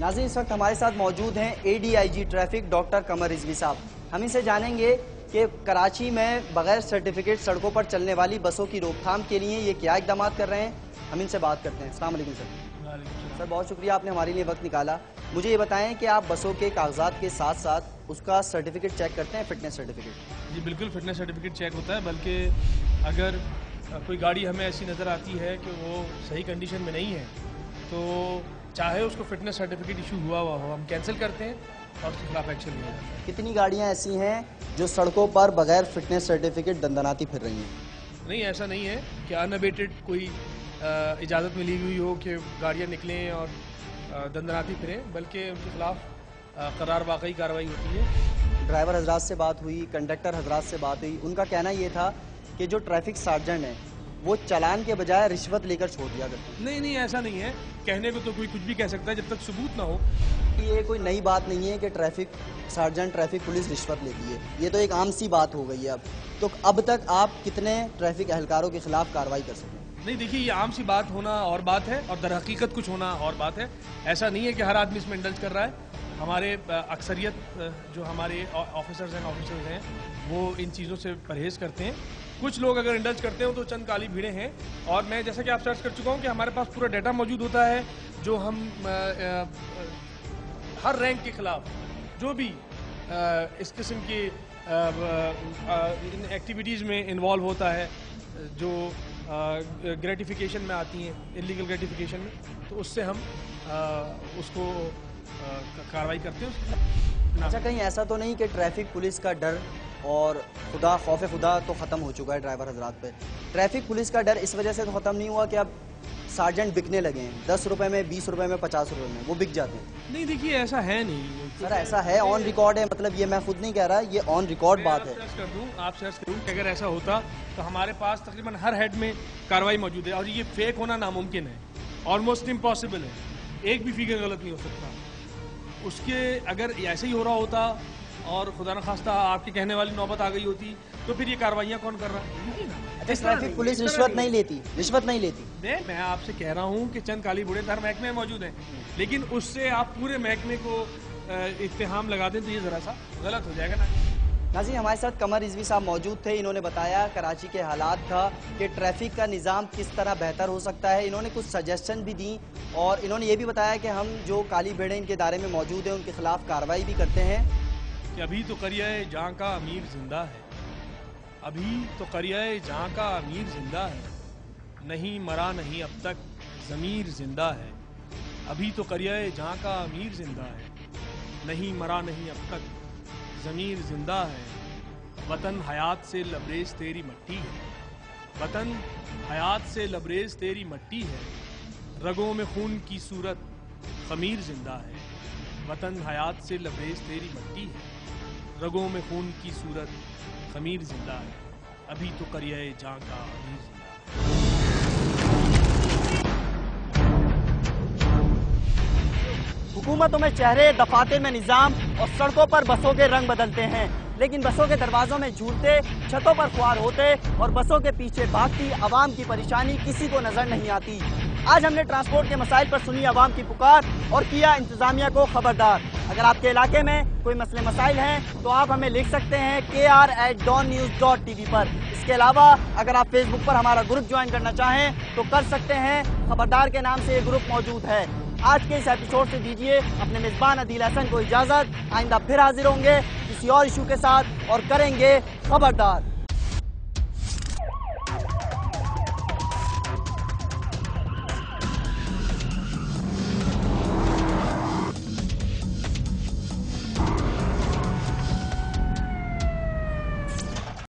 ناظرین اس وقت ہمارے ساتھ موجود ہیں ADIG traffic doctor Qamar Rizvi صاحب. ہم ان سے جانیں گے کہ کراچی میں بغیر سرٹیفکیٹ سڑکوں پر چلنے والی بسوں کی روک تھام کے لیے یہ کیا اقدامات کر رہے ہیں. ہم ان سے بات کرتے ہیں. السلام علیکم سر. سر بہت شکریہ آپ نے ہمارے لیے وقت نکالا. مجھے یہ بتائیں کہ آپ بسوں کے کاغذات کے ساتھ ساتھ اس کا سرٹیفکیٹ چیک کرتے ہیں, فٹنس سرٹیفکیٹ؟ جی بالکل, فٹنس سرٹیفکیٹ چیک ہوتا ہے. بلکہ اگر کوئی گاڑی ہمیں ایسی نظر آتی ہے کہ وہ صحیح کنڈیشن میں نہیں ہے تو چاہے اس کو فٹنس سرٹیفکیٹ ایشو ہوا ہو, ہم کینسل کرتے ہیں اور اس کے خلاف ایکشن لیا جاتا ہے. کتنی گاڑیاں ایسی ہیں جو سڑکوں پر بغیر فٹنس سرٹیفکیٹ دندناتی پھر رہی ہیں؟ نہیں, ایسا نہیں ہے کہ انابیٹڈ کوئی اجازت ملی ہوئی ہو کہ گاڑیاں نکلیں اور دندناتی پھریں, بلکہ ان کے خلاف قرار واقعی کارروائی ہوتی ہے. ڈرائیور حضرات سے بات ہوئی, کنڈکٹر حضرات سے بات ہوئی, ان کا کہنا یہ تھا کہ جو ٹریفک سارجنٹ ہیں وہ چلان کے بجائے رشوت لے کر چھوڑ دیا کرتے ہیں. نہیں, ایسا نہیں ہے. کہنے کو تو کوئی کچھ بھی کہہ سکتا ہے جب تک ثبوت نہ ہو. یہ کوئی نئی بات نہیں ہے کہ ٹریفک سارجنٹ, ٹریفک پولیس رشوت لیتی ہے, یہ تو ایک عام سی بات ہو گئی ہے اب. تو اب تک آپ کتنے ٹریفک اہلکاروں کے خلاف کارروائی کر سکیں؟ نہیں دیکھیے, یہ عام سی بات ہونا اور بات ہے اور در حقیقت کچھ ہونا اور بات ہے. ایسا نہیں ہے کہ ہر آدمی اس میں انڈلج کر رہا ہے. ہمارے اکثریت جو ہمارے آفیسرز ہیں وہ ان چیزوں سے پرہیز کرتے ہیں. کچھ لوگ اگر انڈلج کرتے ہیں تو چند کالی بھیڑیں ہیں. اور میں جیسا کہ آپ سرچ کر چکا ہوں کہ ہمارے پاس پورا ڈیٹا موجود ہوتا ہے جو ہم ہر رینک کے خلاف جو بھی اس قسم کی ایکٹیویٹیز میں انوالو ہوتا ہے, جو گریٹیفیکیشن میں آتی ہیں, انلیگل گریٹیفیکیشن میں, تو اس سے ہم اس کو کارروائی کرتے ہیں. اچھا, کہیں ایسا تو نہیں کہ ٹریفک پولیس کا ڈر اور خوف خدا تو ختم ہو چکا ہے ڈرائیور حضرات پہ؟ ٹریفک پولیس کا ڈر اس وجہ سے تو ختم نہیں ہوا کہ اب سارجنٹ بکنے لگے ہیں, 10 روپے میں, 20 روپے میں, 50 روپے میں وہ بک جاتے ہیں. نہیں دیکھیے, ایسا ہے نہیں سر. ایسا ہے, آن ریکارڈ ہے. مطلب یہ میں خود نہیں کہہ رہا, یہ آن ریکارڈ بات ہے. آپ سرچ کروں کہ اگر ایسا ہوتا تو ہمارے پاس تقریباً ہر ہیڈ میں کارروائی موجود ہے. اور یہ فیک ہونا ناممکن ہے, آلموسٹ امپاسبل ہے. ایک بھی فگر غلط نہیں ہو سکتا. اس کے اگر ایسے ہی ہو رہا ہوتا اور خدا نخواستہ آپ کی کہنے والی نوبت آ گئی ہوتی تو پھر یہ کارروائیاں کون کر رہا ہے؟ ٹریفک پولیس رشوت نہیں لیتی. میں آپ سے کہہ رہا ہوں کہ چند کالی بوڑھے ہر محکمے میں موجود ہیں, لیکن اس سے آپ پورے محکمے کو اتہام لگا دیں تو یہ ذرا سا غلط ہو جائے گا نا. ناظرین ہمارے ساتھ قمر رضوی صاحب موجود تھے. انہوں نے بتایا کراچی کے حالات تھا کہ ٹریفک کا نظام کس طرح بہتر ہو سکتا ہے. انہوں نے کچھ سجیشن بھی دیں اور انہوں نے یہ بھی بتایا کہ ہم جو کالی بھیڑیں ان کے دائرے میں موجود ہیں ان کے خلاف کارروائی بھی کرتے ہیں. کہ ابھی تو قریہ جہاں کا امیر زندہ ہے, ابھی تو قریہ جہاں کا امیر زندہ ہے, نہیں مرا نہیں اب تک ضمیر زندہ ہے. ابھی تو قریہ جہاں کا امیر زندہ ہے, نہیں مرا نہیں اب تک ضمیر زندہ ہے. وطن حیات سے لبریز تیری مٹی ہے, وطن حیات سے لبریز تیری مٹی ہے. رگوں میں خون کی صورت خمیر زندہ ہے. وطن حیات سے لبریز تیری مٹی ہے, رگوں میں خون کی صورت خمیر زندہ ہے. ابھی تو قریہ جہاں کا امیر زندہ ہے. حکومتوں میں چہرے, دفاتر میں نظام اور سڑکوں پر بسوں کے رنگ بدلتے ہیں, لیکن بسوں کے دروازوں میں جھولتے, چھتوں پر خوار ہوتے اور بسوں کے پیچھے بھاگتی عوام کی پریشانی کسی کو نظر نہیں آتی. آج ہم نے ٹرانسپورٹ کے مسائل پر سنی عوام کی پکار اور کیا انتظامیہ کو خبردار. اگر آپ کے علاقے میں کوئی مسئلے مسائل ہیں تو آپ ہمیں لکھ سکتے ہیں kr@dawnnews.tv پر. اس کے علاوہ اگر آپ فیس بک پر ہمارا گروپ جوائن کرنا چاہیں تو کر سکتے ہیں. خبردار کے نام سے یہ گروپ موجود ہے. آج کے اس ایپیسوڈ سے دیجیے اپنے میزبان عدیل حسن کو اجازت. آئندہ پھر حاضر ہوں گے کسی اور ایشو کے ساتھ اور کریں گے خبردار.